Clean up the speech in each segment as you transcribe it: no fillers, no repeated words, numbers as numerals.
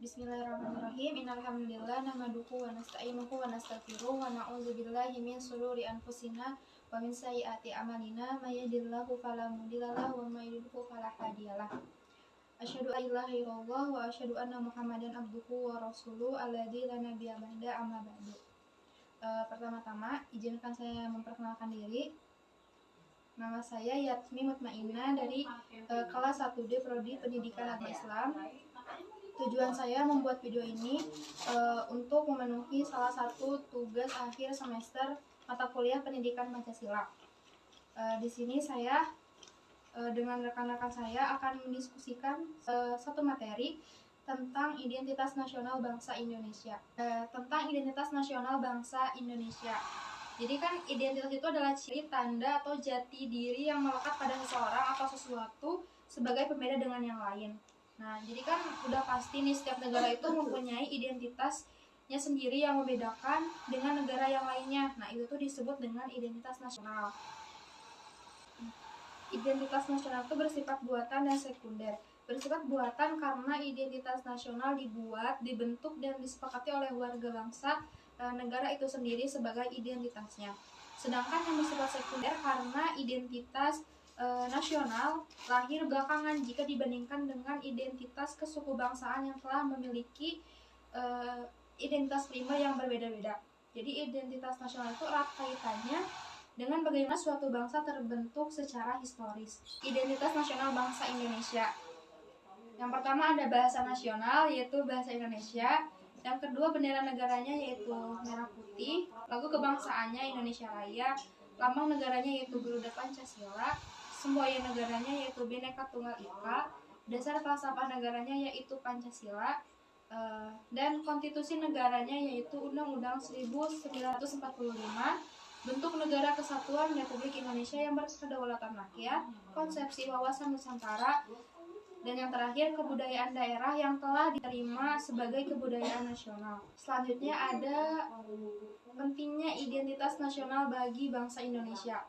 Bismillahirrahmanirrahim. Innalhamdulillah nahmaduhu wa nasta'inuhu wa nastaghfiruh wa na'udzubillahi min shururi anfusina wa min sayyiati a'malina may yahdihillahu fala mudhillalah wa may yudhlil fala hadiyalah. Asyhadu an la ilaha illallah wa asyhadu anna Muhammadan abduhu wa rasuluh alladzi la nabiyya ba'da amma ba'du. Pertama-tama izinkan saya memperkenalkan diri. Nama saya Yatmi Mutmainah dari kelas 1D Prodi Pendidikan Agama Islam. Tujuan saya membuat video ini untuk memenuhi salah satu tugas akhir semester mata kuliah Pendidikan Pancasila. Di sini saya dengan rekan-rekan saya akan mendiskusikan satu materi tentang identitas nasional bangsa Indonesia. Tentang identitas nasional bangsa Indonesia. Jadi kan identitas itu adalah ciri, tanda, atau jati diri yang melekat pada seseorang atau sesuatu sebagai pembeda dengan yang lain. Nah, jadi kan udah pasti nih setiap negara itu mempunyai identitasnya sendiri yang membedakan dengan negara yang lainnya. Nah, itu tuh disebut dengan identitas nasional. Identitas nasional itu bersifat buatan dan sekunder. Bersifat buatan karena identitas nasional dibentuk dan disepakati oleh warga bangsa negara itu sendiri sebagai identitasnya. Sedangkan yang bersifat sekunder karena identitas nasional lahir belakangan jika dibandingkan dengan identitas kesukubangsaan yang telah memiliki identitas primer yang berbeda-beda. Jadi identitas nasional itu erat kaitannya dengan bagaimana suatu bangsa terbentuk secara historis. Identitas nasional bangsa Indonesia. Yang pertama ada bahasa nasional, yaitu bahasa Indonesia. Yang kedua bendera negaranya, yaitu merah putih. Lagu kebangsaannya Indonesia Raya. Lambang negaranya yaitu Garuda Pancasila. Semboyan negaranya yaitu Bhinneka Tunggal Ika. Dasar falsafah negaranya yaitu Pancasila. Dan konstitusi negaranya yaitu Undang-Undang 1945. Bentuk negara kesatuan Republik Indonesia yang berkedaulatan rakyat. Konsepsi wawasan Nusantara. Dan yang terakhir, kebudayaan daerah yang telah diterima sebagai kebudayaan nasional. Selanjutnya ada pentingnya identitas nasional bagi bangsa Indonesia.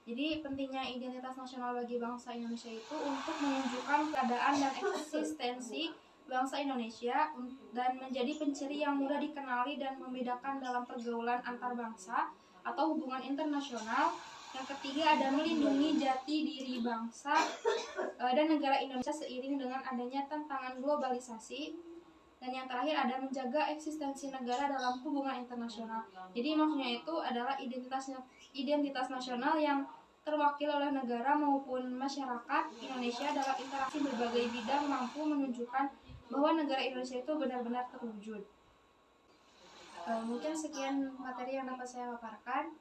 Jadi pentingnya identitas nasional bagi bangsa Indonesia itu untuk menunjukkan keadaan dan eksistensi bangsa Indonesia dan menjadi penciri yang mudah dikenali dan membedakan dalam pergaulan antar bangsa atau hubungan internasional. Yang ketiga ada melindungi jati diri bangsa dan negara Indonesia seiring dengan adanya tantangan globalisasi. Dan yang terakhir ada menjaga eksistensi negara dalam hubungan internasional. Jadi maksudnya itu adalah identitas nasional yang terwakil oleh negara maupun masyarakat Indonesia dalam interaksi berbagai bidang mampu menunjukkan bahwa negara Indonesia itu benar-benar terwujud. Mungkin sekian materi yang dapat saya paparkan.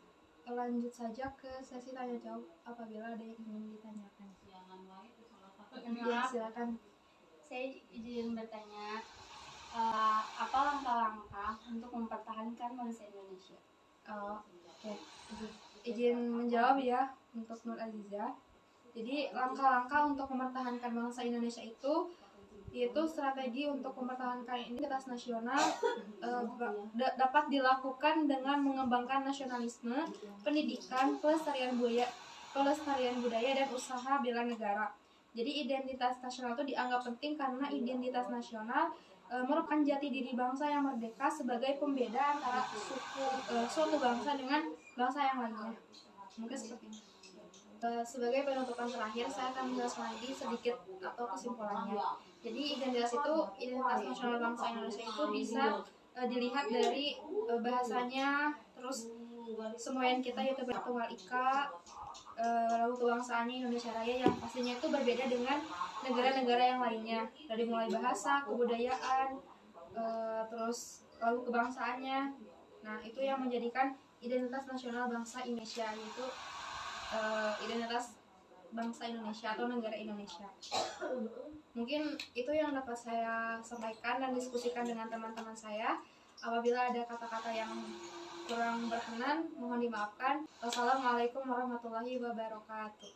Lanjut saja ke sesi tanya jawab apabila ada yang ingin ditanyakan. Ya, silakan. Saya izin bertanya, apa langkah-langkah untuk mempertahankan bangsa Indonesia? Oke. Izin menjawab ya untuk Nur Aziza. Jadi langkah-langkah untuk mempertahankan bangsa Indonesia itu yaitu strategi untuk mempertahankan identitas nasional dapat dilakukan dengan mengembangkan nasionalisme, pendidikan, pelestarian budaya dan usaha bela negara. Jadi identitas nasional itu dianggap penting karena identitas nasional merupakan jati diri bangsa yang merdeka sebagai pembeda antara suatu bangsa dengan bangsa yang lainnya. Mungkin seperti ini. Sebagai penutupan terakhir, saya akan menjelaskan lagi sedikit atau kesimpulannya. Jadi identitas nasional bangsa Indonesia itu bisa dilihat dari bahasanya, terus semboyan kita yaitu Bhinneka Tunggal Ika, lalu kebangsaannya Indonesia Raya yang pastinya itu berbeda dengan negara-negara yang lainnya, dari mulai bahasa, kebudayaan, terus lalu kebangsaannya. Nah, itu yang menjadikan identitas nasional bangsa Indonesia, yaitu identitas bangsa Indonesia atau negara Indonesia. Mungkin itu yang dapat saya sampaikan dan diskusikan dengan teman-teman saya. Apabila ada kata-kata yang kurang berkenan, mohon dimaafkan. Wassalamualaikum warahmatullahi wabarakatuh.